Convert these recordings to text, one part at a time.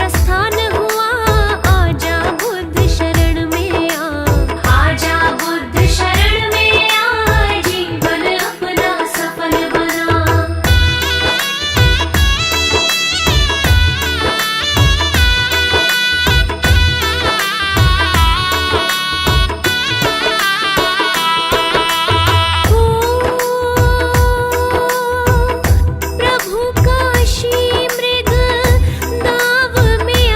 प्रस्थान हुआ, आजा बुद्ध शरण में आ, आजा बुद्ध शरण में आ, जीवन अपना सफल बना। प्रभु काशी मृग दाव में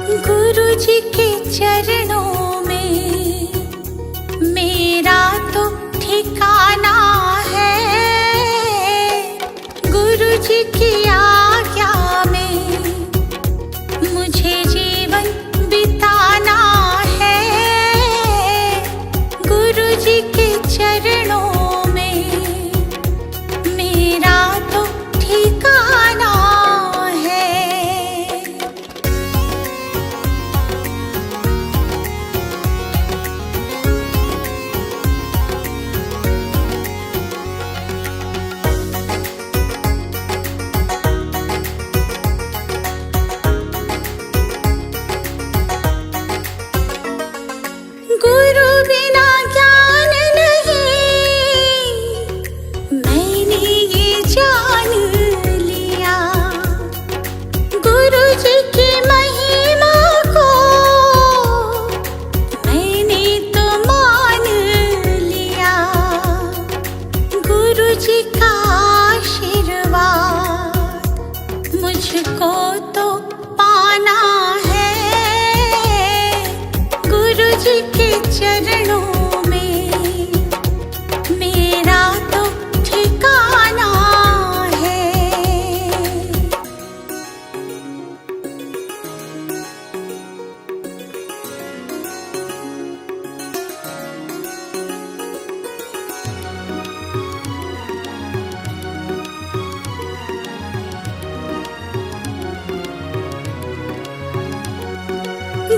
गुरु जी के चरणों में मेरा तो ठिकाना है। गुरु जी की आज्ञा में मुझे जीवन बिताना है। गुरु जी के चरणों में मेरा तो ठिकाना है। गुरु बिना ज्ञान नहीं, मैंने ये जान लिया। गुरु जी की महिमा को मैंने तो मान लिया। गुरु जी का आशीर्वाद मुझको तो पाना है। गुरु जी के चरणों में मेरा तो ठिकाना है।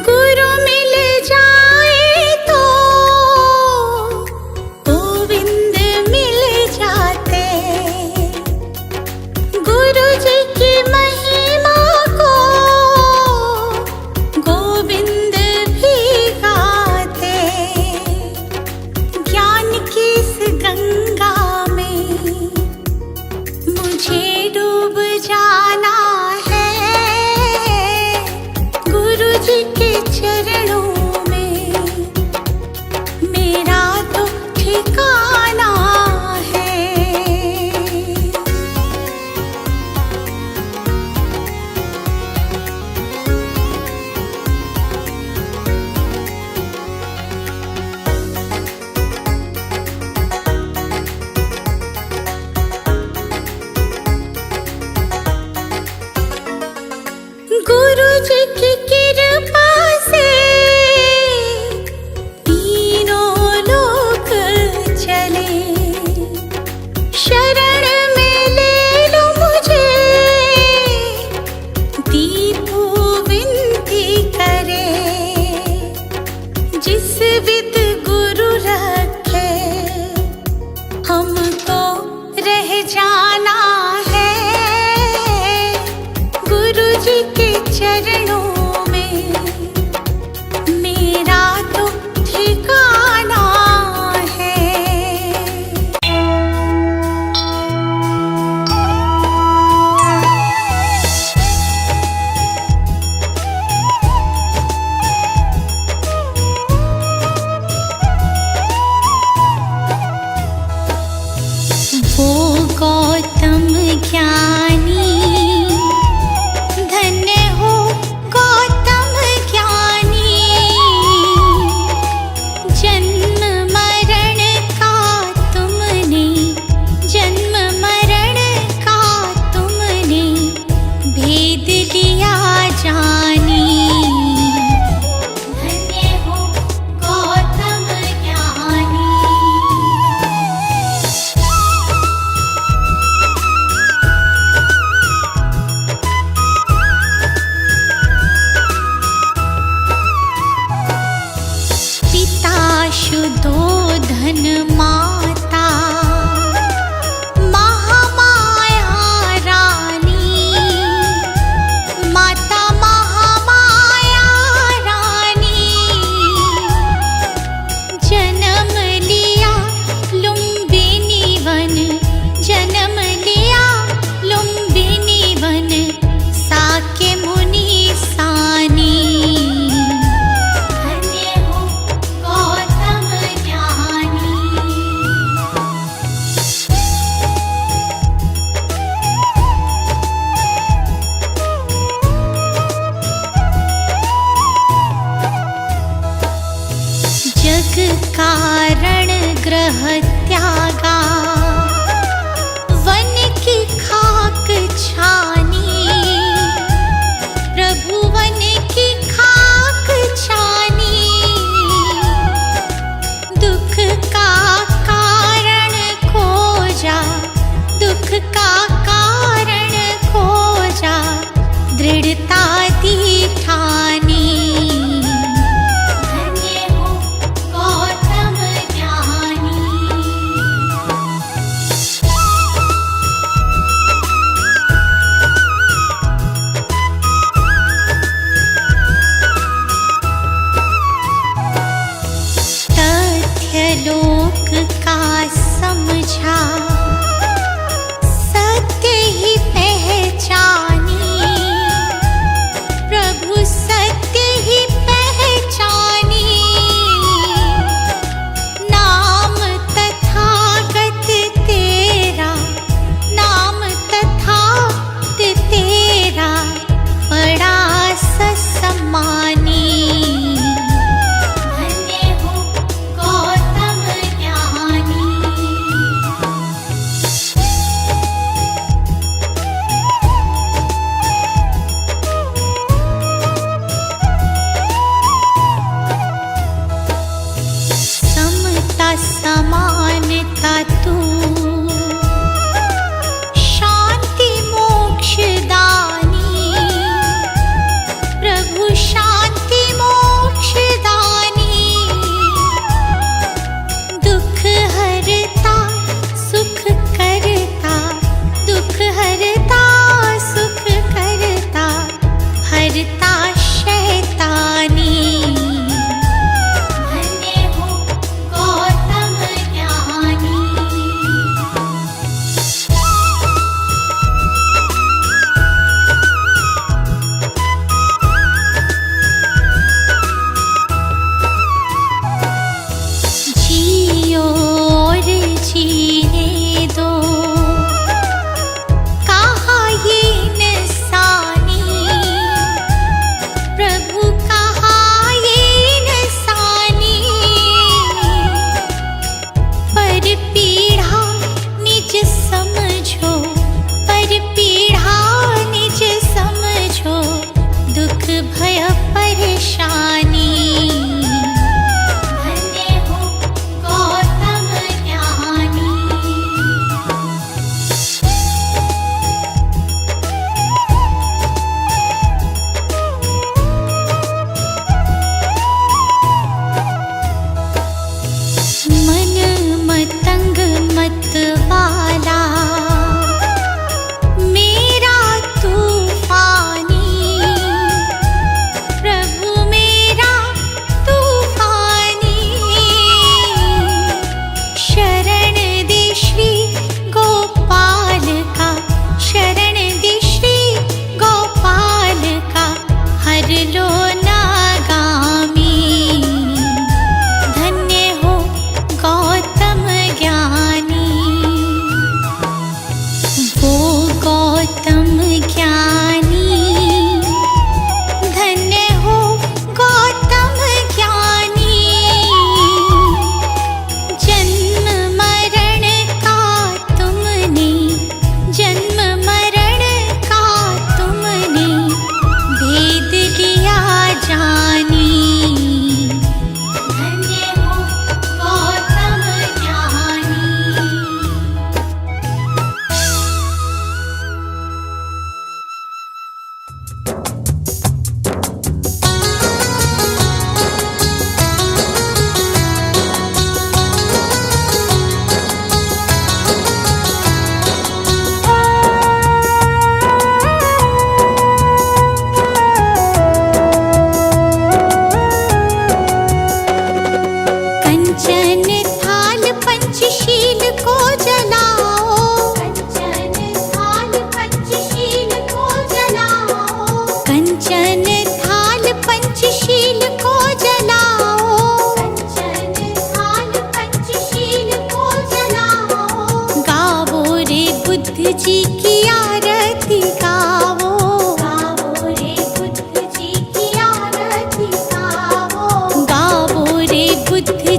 गुरु मिल जाए तो गोविंद मिल जाते। गुरु जी की महिमा को गोविंद भी गाते। ज्ञान की इस गंगा में मुझे डूब जाना है। गुरु जी के चरणों में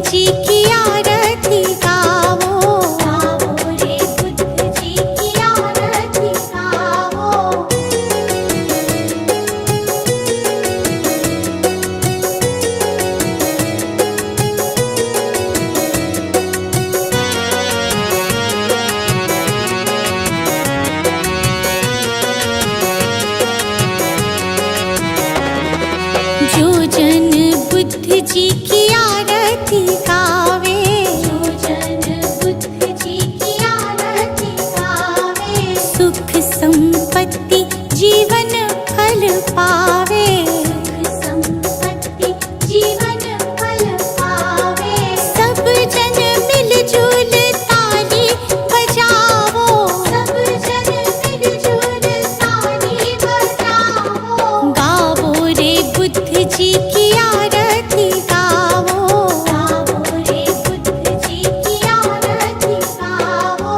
जी की आरती गावो, गावो रे बुद्ध जी की आरती गावो। जो जन बुद्ध जी की आरती गावे, जो जन बुद्ध जी की आरती गावे, सुख संपत्ति जीवन फल पावे, सुख संपत्ति जीवन फल पावे। सब जन मिलजुल ताली बजावो, सब जन मिलजुल ताली बजावो। गावो रे बुद्ध जी की आरती गावो, गावो रे बुद्ध जी की आरती गावो।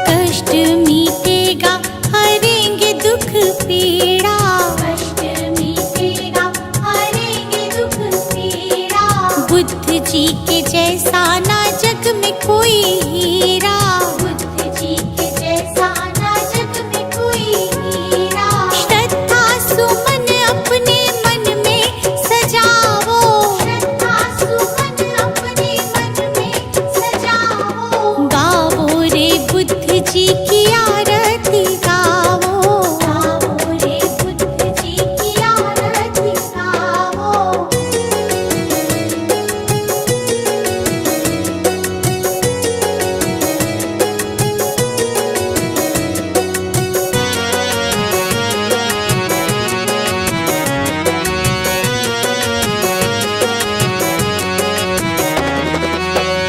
कष्ट मीटेगा हरेंगे दुख पीड़ा, कष्ट मीटेगा हरेंगे दुख पीड़ा। बुद्ध जी के जैसा ना जग में कोई हीरा, बुद्ध जी के जैसा ना जग में कोई हीरा। श्रद्धा सुमन अपने मन में सजावो, श्रद्धा सुमन अपने मन में सजावो। गावो रे बुद्ध जी की आरती गावो, गावो रे बुद्ध जी की आरती गावो।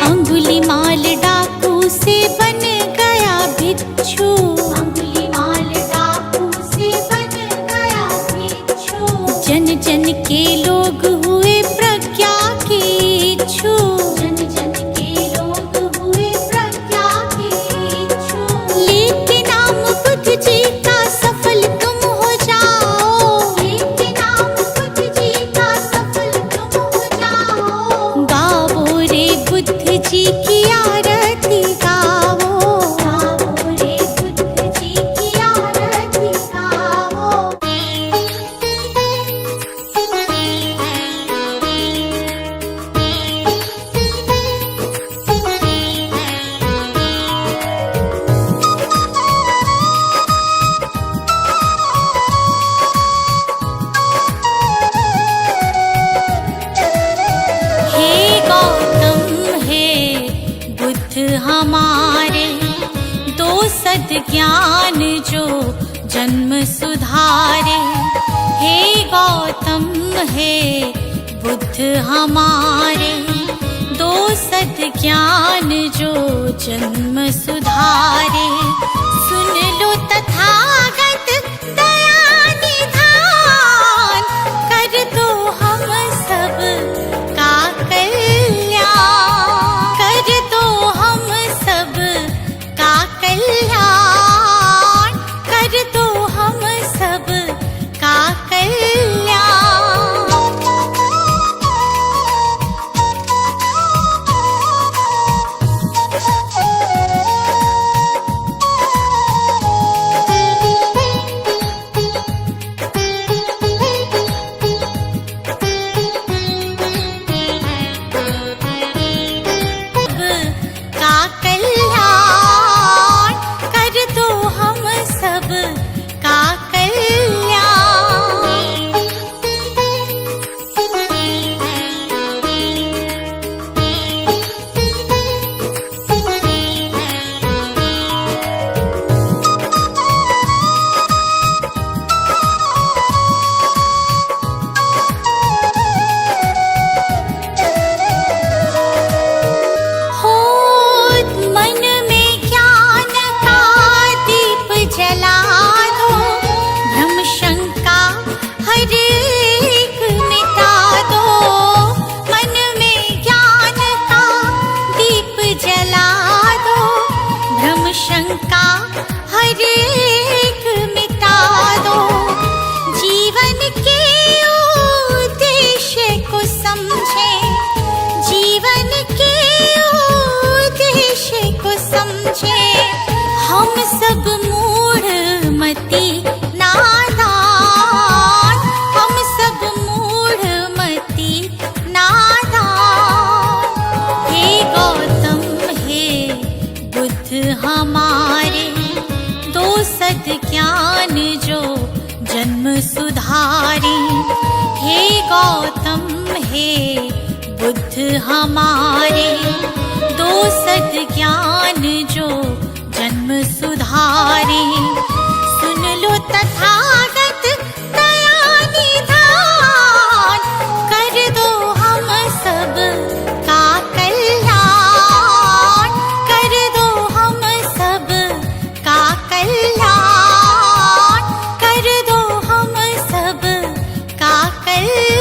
अंगुलीमाल डाकू से बन गया भिक्षु, अंगुलीमाल डाकू से बन गया भिक्षु। जन जन के लोग हुए प्रज्ञा के इच्छु, जन जन के लोग हुए प्रज्ञा के इच्छु। लेके नाम बुद्ध जी का सफल तुम हो जाओ, लेके नाम बुद्ध जी का सफल तुम हो जाओ। गावो रे बुद्ध जी की आरती गावो, गावो रे बुद्ध जी की आरती गावो। हे गौतम हे बुद्ध हमारे, दो सद ज्ञान जो जन्म सुधारे। हे गौतम हे बुद्ध हमारे, दो सद ज्ञान जो जन्म सुधारे। सुन लो तथागत दया निधान, कर दो हम सब का कल्याण, कर दो हम सब का कल्याण, कर दो हम सब का कल्याण। जन्म सुधारी। हे गौतम हे बुद्ध हमारे, दो सद्ज्ञान जो जन्म सुधारी। सुन लो तथागत दया निधान, कर दो हम सब का कल्याण, कर दो हम सब का कल्याण, कर दो हम सब का कल्याण।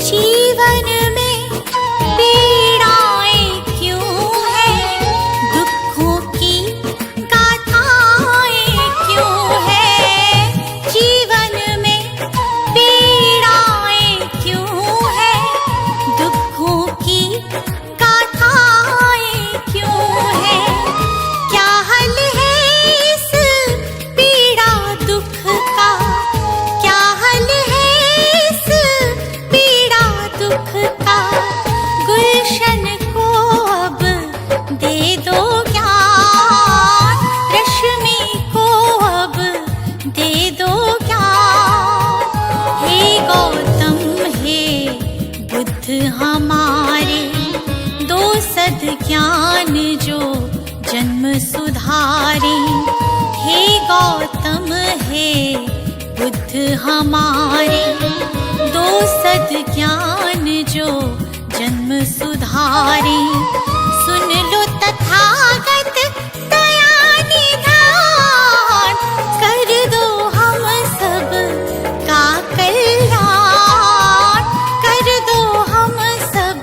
जीवन में पीड़ाएं क्यों हैं, दुखों की गाथाएं क्यों हैं। जीवन में पीड़ाएं क्यों हैं, दुखों की गाथाएं क्यों हैं। क्या हल है इस पीड़ा दुख का, क्या हल है इस पीड़ा दुख का। गुलशन को अब दे दो ज्ञान, रश्मि को अब दे दो ज्ञान। हे गौतम हे बुद्ध हमारे, दो सद्ज्ञान जो जन्म सुधारी। हे गौतम हे बुद्ध हमारे, दो सद्ज्ञान जो जन्म सुधारी। सुन लो तथागत दया निधान, कर दो हम सब का कल्याण, कर दो हम सब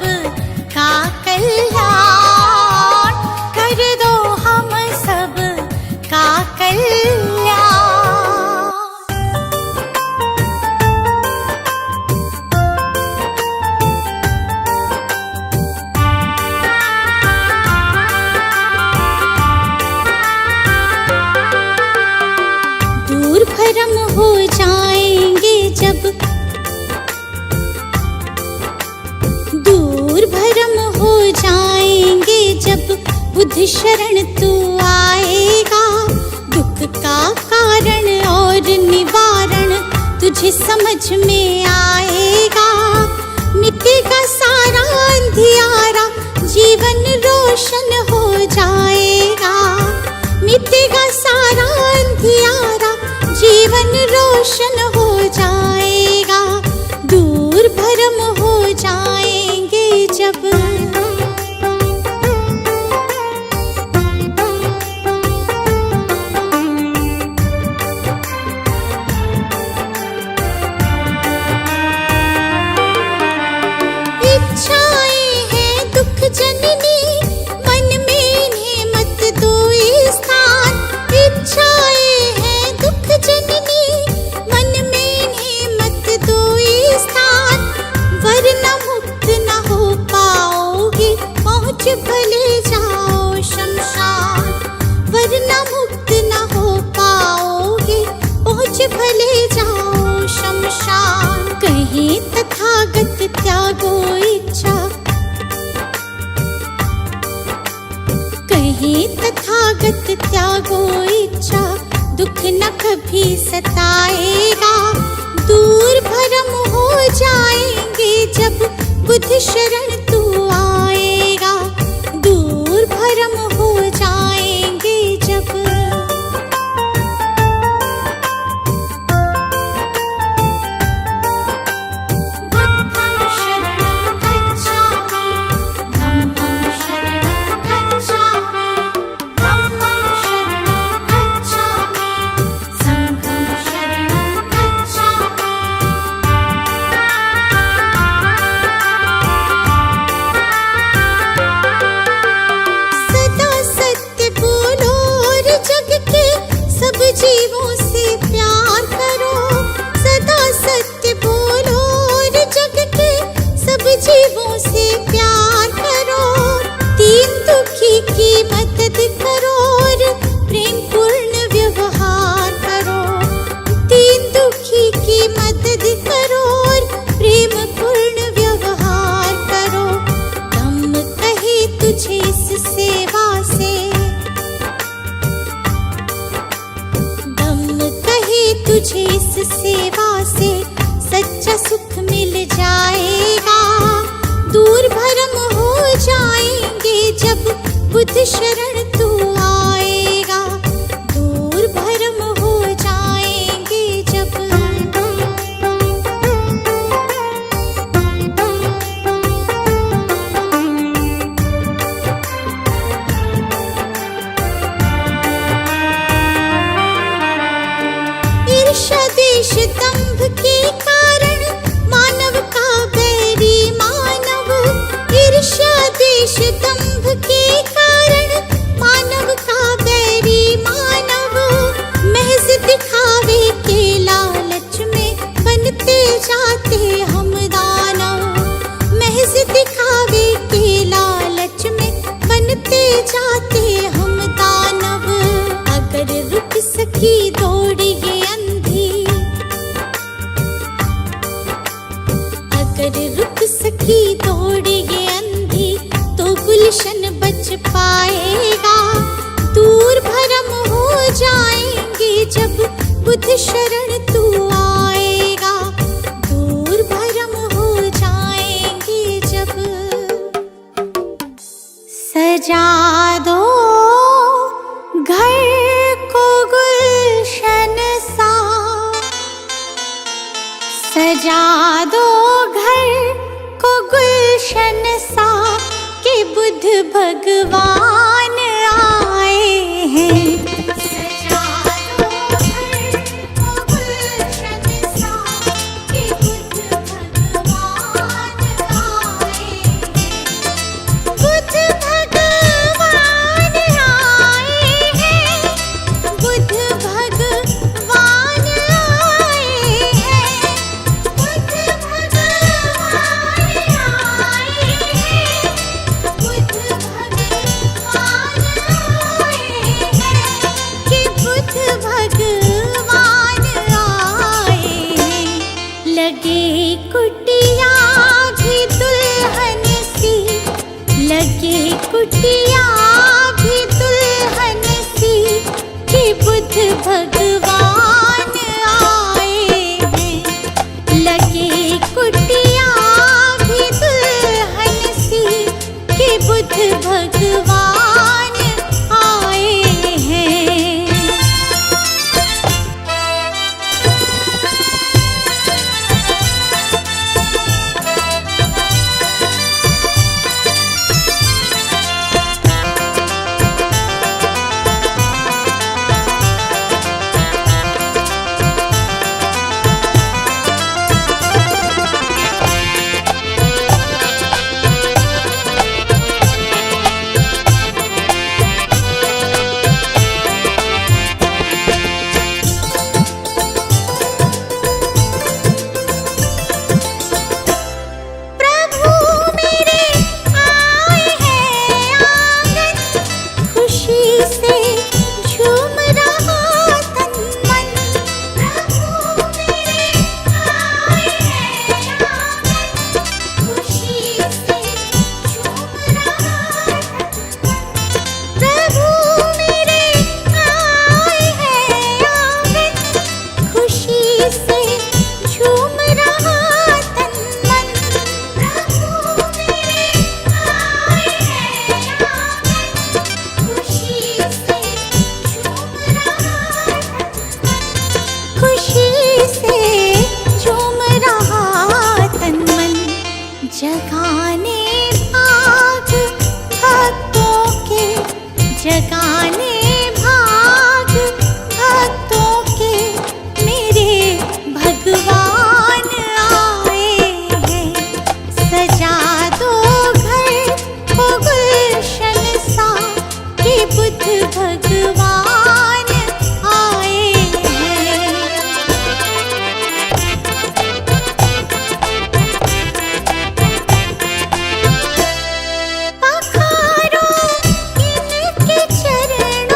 का कल्याण, कर दो हम सब का कल्याण। दूर भरम हो जाएंगे जब, दूर भरम हो जाएंगे जब बुद्ध शरण तू आएगा। दुख का कारण और निवारण तुझे समझ में आएगा। मिटेगा सारा अंधियारा, जीवन रोशन हो जाएगा। मिटेगा सारा अंधियारा, जीवन रोशन हो जाएगा। दूर भरम हो जाएंगे जब। इच्छाएं हैं दुख जननी, मन में इन्हें मत दो स्थान। इच्छाएं हैं दुख जननी, मन में इन्हें मत दो स्थान। वरना मुक्त न हो पाओगे, पहुँच भले जाओ शमशान। वरना मुक्त न हो पाओगे, पहुँच भले जाओ शमशान। कहीं तथागत त्यागो इच्छा, कहीं तथागत त्यागो इच्छा। दुख न कभी सताएगा, दूर भरम हो जाएंगे जब बुद्ध शरण तू आएगा। दूर भरम हो जाएंगे जब। बुद्धं शरणं गच्छामि, धम्मं शरणं गच्छामि, धम्मं शरणं गच्छामि, संघं शरणं गच्छामि। तुझे इस सेवा से, दम कहे तुझे इस सेवा से सच्चा सुख मिल जाएगा। दूर भरम हो जाएंगे जब बुद्ध शरण तू आएगा। दूर भरम हो जाएंगे जब। ईर्ष्या द्वेष दंभ के कारण मानव का बैरी मानव। ईर्ष्या द्वेष दंभ के कारण मानव का बैरी मानव। महज दिखावे के लालच में बनते जाते हम दानव। महज दिखावे के लालच में बनते जाते हम दानव। अगर रुक सकी दौड़ ये अंधी, अगर रुक सकी दौड़ ये अंधी तो गुलशन बच पाएगा। दूर भरम हो जाएंगे जब बुद्ध शरण तू आएगा। दूर भरम हो जाएंगे जब। सजा दो घर को गुलशन सा, सजा दो घर को गुलशन सा कि बुद्ध भगवान आए हैं। सजा दो घर को गुलशन सा कि बुद्ध भगवान आए हैं। बुद्ध भगवान आए हैं। बुद्ध भगवान आए हैं। बुद्ध भगवान आए हैं। बुद्ध भगवान आए हैं कि बुद्ध भगवान आए हैं। लगे कुटिया भी दुल्हन सी, लगे कुटिया भी दुल्हन सी कि बुद्ध भगवान आए हैं। लगे कुटिया भी दुल्हन सी कि बुद्ध भगवान आए हैं। प्रभु मेरे आए हैं आंगन, खुशी से झूम रहा तन मन। प्रभु मेरे आए हैं आंगन, खुशी से झूम रहा तन मन। प्रभु मेरे आए हैं आंगन, खुशी से झूम रहा तन मन। प्रभु मेरे आए हैं आंगन, खुशी से झूम रहा तन मन। खुशी से झूम रहा तन मन। जगाने भाग भक्तों के, जगाने भाग भक्तों के मेरे भगवान आए हैं। सजा दो घर को गुलशन सा कि बुद्ध भगवान आए हैं। पखारो इनके चरणों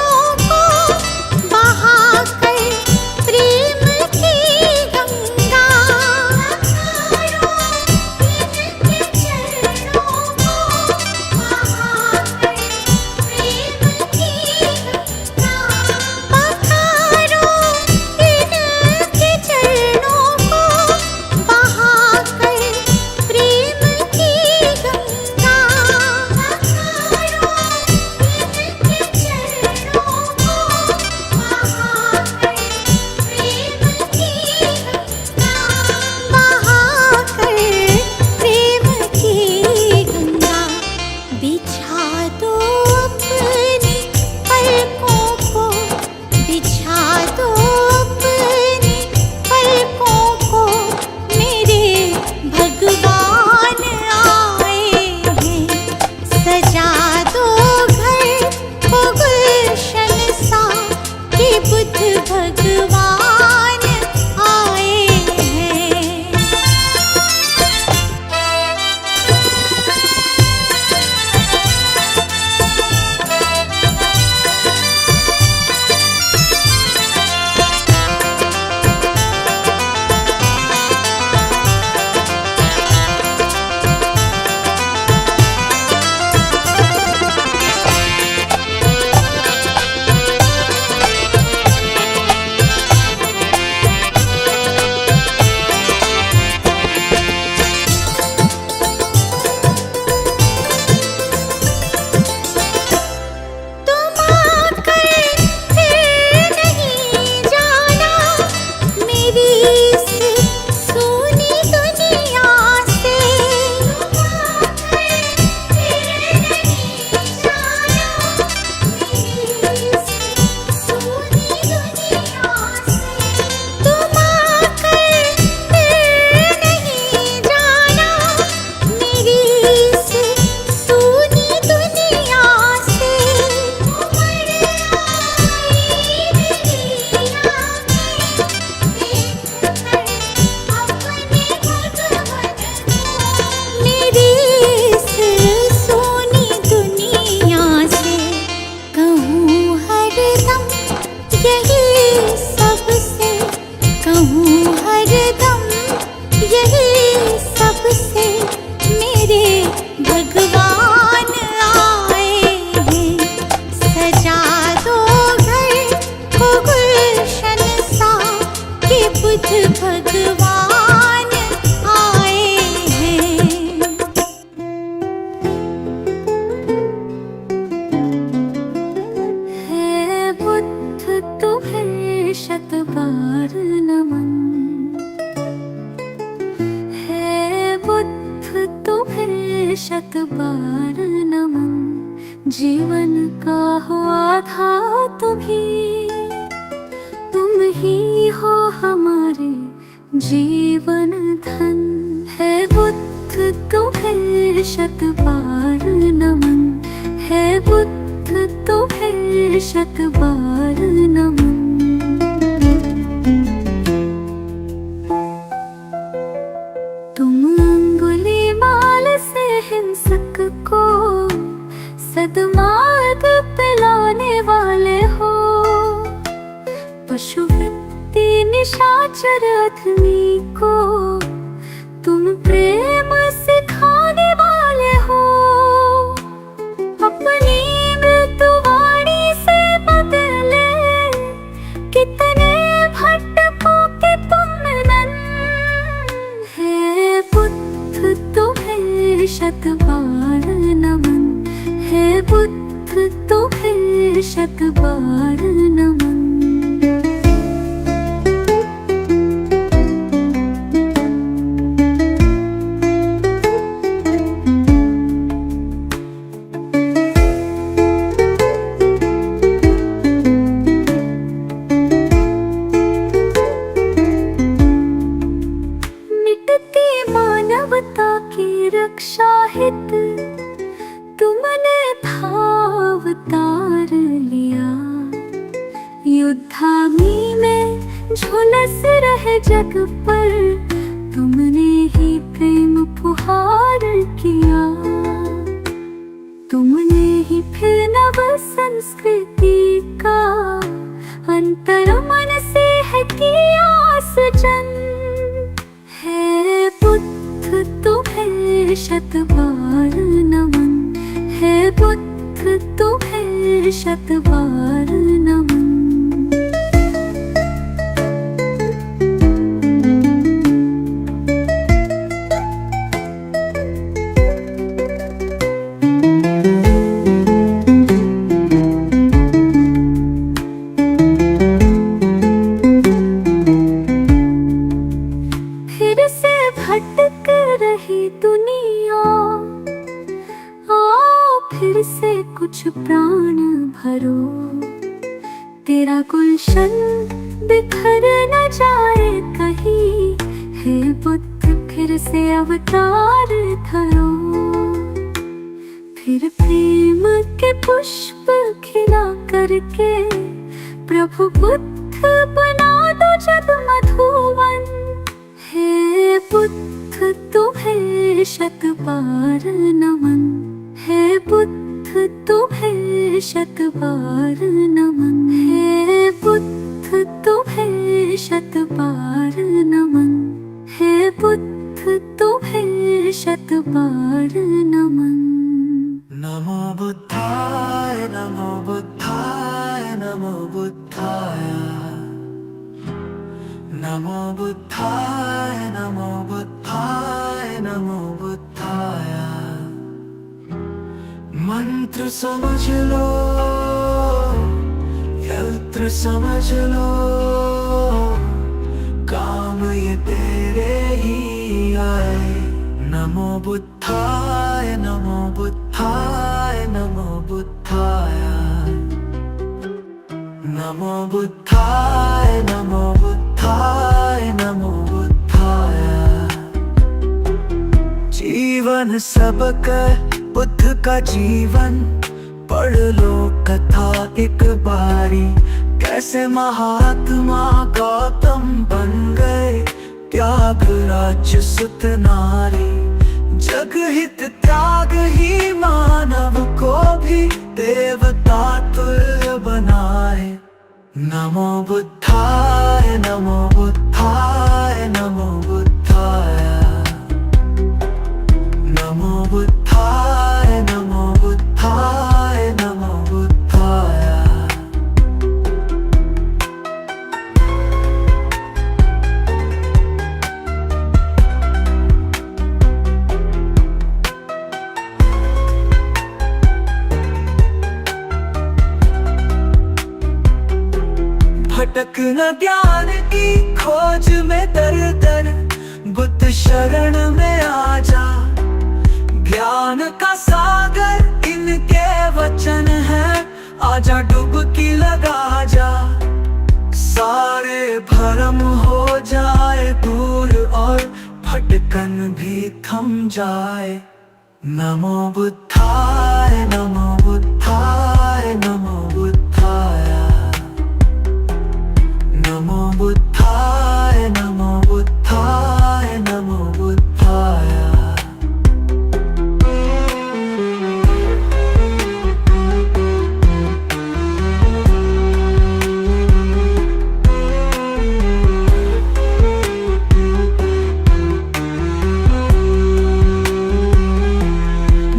जीवन का हुआ था तुम्ही, तुम ही हो हमारे जीवन धन। है बुद्ध तुम्हें शत बार नमन, है बुद्ध तुम्हें शत बार नमन। तुम अंगुलीमाल से हिंसक को सद्मार्ग पे लाने वाले हो। पशुवृत्ति निशाचर अधमी को तुम प्रेम सिखाने वाले हो। अपनी मृत्युवाणी से बदले कितने भटकों के तुम नन। है बुद्ध तुम्हें शत बार नमन, है बुद्ध तुम्हें शत बार नमन। मानवता की रक्षा हित तुमने अवतार लिया। युद्धाग्नि में झुलस रहे जग पर तुमने ही प्रेम फुहार किया। तुमने ही फिर नव संस्कृति का अंतर मन से है किया सृजन। है बुद्ध तुम्हें शत बार नमन, है बुद्ध तुम्हें शत बार नमन। फिर से भटक रही दुनिया, आओ फिर से कुछ प्राण भरो। तेरा गुलशन बिखर न जाए कहीं, हे बुद्ध फिर से अवतार धरो। फिर प्रेम के पुष्प खिला करके प्रभु बुद्ध बना दो जग मधुवन। हे बुद्ध तुम्हें शत बार नमन, हे बुद्ध तुम्हें शत बार नमन। हे बुद्ध तुम्हें शत बार नमन, हे बुद्ध तुम्हें शत बार नमन। नमो बुद्धाय, नमो बुद्धाय, नमो बुद्धाय। नमो बुद्धाय, नमो बुद्धाय, नमो बुद्धाय। मंत्र समझ लो, यंत्र समझ लो, काम ये तेरे ही आए। नमो बुद्धाय, नमो बुद्धाय, नमो बुद्धाय। नमो बुद्धाय, नमो बुद्धाय, नमो बुद्धाय। जीवन सबका बुद्ध का जीवन पढ़ लो कथा एक बारी। कैसे महात्मा गौतम बन गए, त्याग राज्य सुत नारी। जग हित त्याग ही मानव को भी देवता तुल्य बनाए। नमो बुद्धाय, नमो बुद्धाय, नमो बुद्धाय। नमो बुद्धाय, नमो बुद्धाय, नमो बुद्धाय। भटक न ज्ञान की खोज में दर दर, शरण में आ जा। ज्ञान का सागर इन के वचन है, आजा डुबकी लगा जा, सारे भरम हो जाए दूर और भटकन भी थम जाए। नमो बुद्धाय नमो बुद्धाय नमो बुद्धाय, नमो बुद्धाय नमो बुद्धाय नमो बुद्धाय।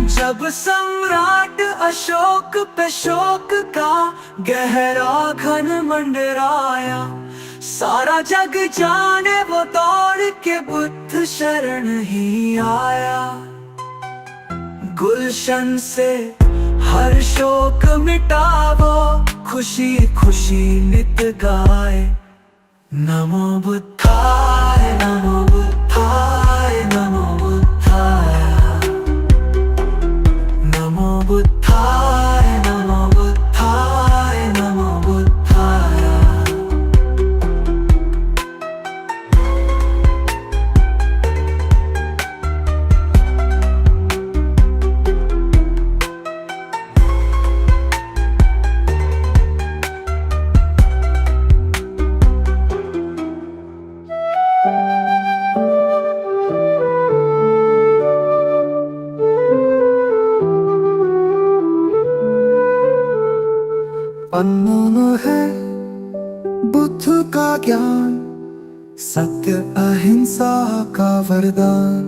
जब सम्राट अशोक पे शोक का गहरा घन मंडराया, सारा जग जाने वो दौड़ के बुद्ध शरण ही आया। गुलशन से हर शोक मिटावो, खुशी खुशी नित गाए। नमो बुद्धाय नमो बुद्धाय नमो बुद्धाय, नमो बुद्धाय नमो बुद्धाय नमो बुद्धाय। अनमोल है बुद्ध का ज्ञान, सत्य अहिंसा का वरदान।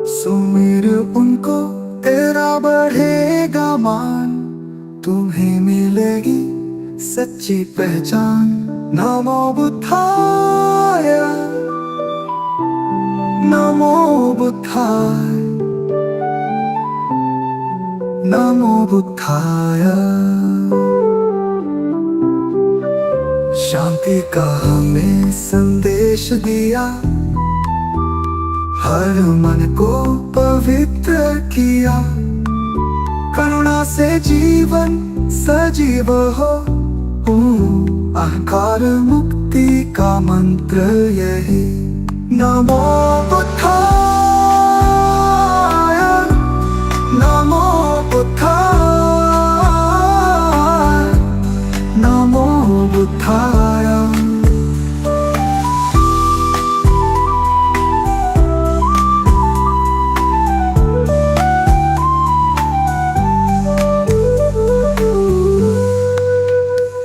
सुमिर उनको तेरा बढ़ेगा मान, तुम्हें मिलेगी सच्ची पहचान। नमो बुद्धाय नमो बुद्धाय नमो बुद्धाय। शांति का हमें संदेश दिया, हर मन को पवित्र किया। करुणा से जीवन सजीव हो, अहंकार मुक्ति का मंत्र यही। नमो बुद्धाय नमो बुद्धाय नमो बुद्धाय।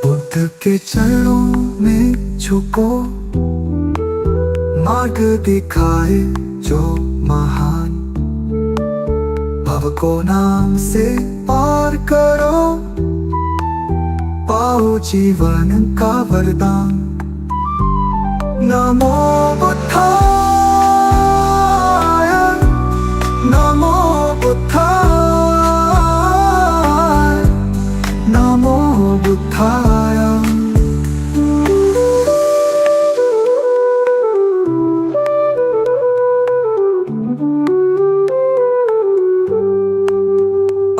बुद्ध के चरणों में झुको, मार्ग दिखाए जो महान। भव को नाम से पार करो, पाओ जीवन का वरदान। नमो बुद्धाय नमो बुद्धाय नमो बुद्धाय।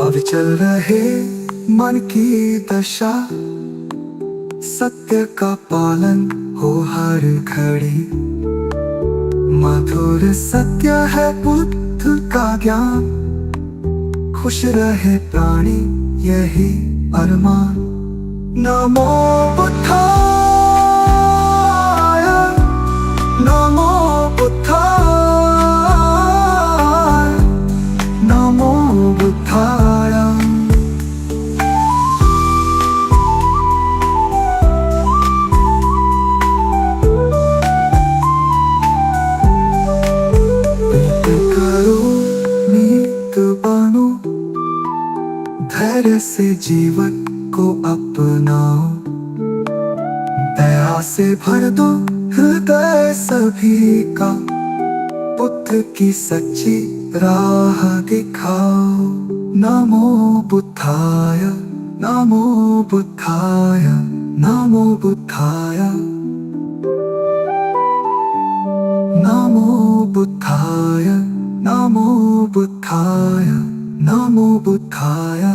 अविचल रहे मन की दशा, सत्य का पालन हो हर घड़ी। मधुर सत्य है बुद्ध का ज्ञान, खुश रहे प्राणी यही अरमान। नमो बुद्धाय नमो बुद्धाय नमो बुद्धाय। धैर्य से जीवन को अपनाओ, दया से भर दो हृदय सभी का। बुद्ध की सच्ची राह दिखाओ। नमो बुद्धाय नमो बुद्धाय नमो बुद्धाय नमो बुद्धाय नमो बुद्धाय नमो खूब खाया